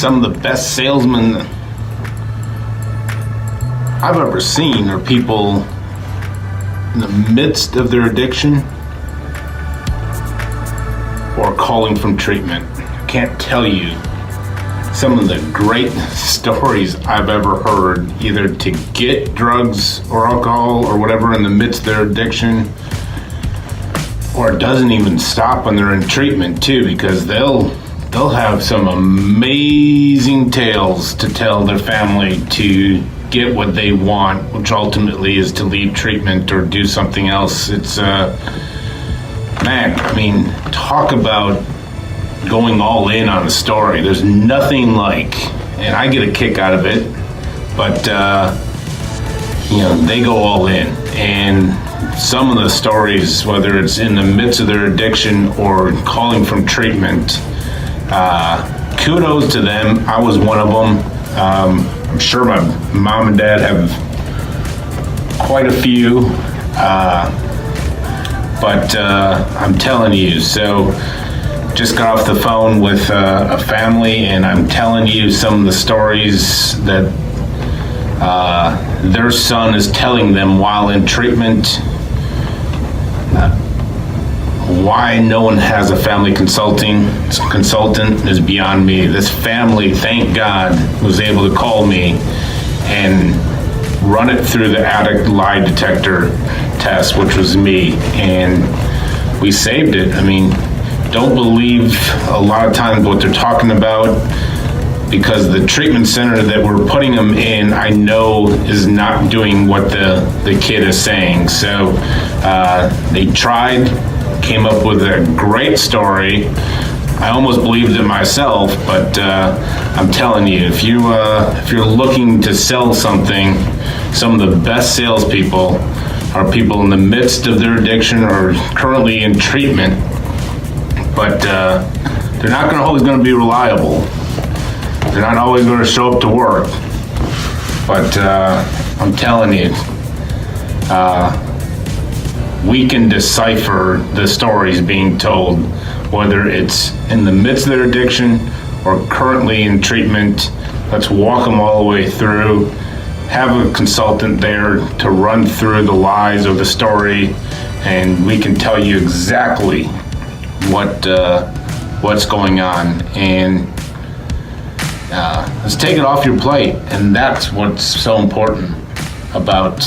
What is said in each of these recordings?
some of the best salesmen I've ever seen are people in the midst of their addiction or calling from treatment. I can't tell you some of the great stories I've ever heard, either to get drugs or alcohol or whatever in the midst of their addiction, or it doesn't even stop when they're in treatment too, because they'll have some amazing tales to tell their family to get what they want, which ultimately is to leave treatment or do something else. It's talk about going all in on a story. There's nothing like, and I get a kick out of it, but they go all in. And some of the stories, whether it's in the midst of their addiction or calling from treatment, kudos to them. I was one of them. I'm sure my mom and dad have quite a few, but I'm telling you, so just got off the phone with a family, and I'm telling you some of the stories that their son is telling them while in treatment. Why no one has a family consultant is beyond me. This family, thank God, was able to call me and run it through the addict lie detector test, which was me, and we saved it. I mean, don't believe a lot of times what they're talking about, because the treatment center that we're putting them in, I know is not doing what the kid is saying. So they tried, came up with a great story. I almost believed it myself, but I'm telling you, if you're looking to sell something, some of the best salespeople are people in the midst of their addiction or currently in treatment, but they're not always going to be reliable. They're not always going to show up to work, but I'm telling you, we can decipher the stories being told, whether it's in the midst of their addiction or currently in treatment. Let's walk them all the way through. Have a consultant there to run through the lies of the story, and we can tell you exactly what's going on, and let's take it off your plate. And that's what's so important about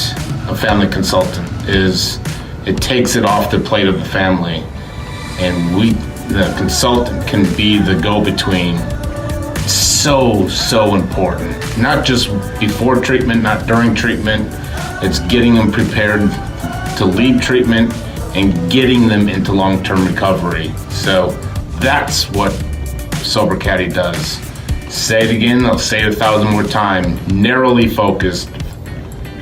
a family consultant, is it takes it off the plate of the family, and the consultant can be the go-between. So important. Not just before treatment, not during treatment. It's getting them prepared to leave treatment and getting them into long-term recovery. So that's what Sober Caddy does. Say it again, I'll say it 1,000 more times. Narrowly focused,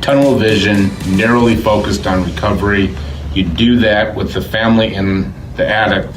tunnel vision, narrowly focused on recovery. You do that with the family and the addict,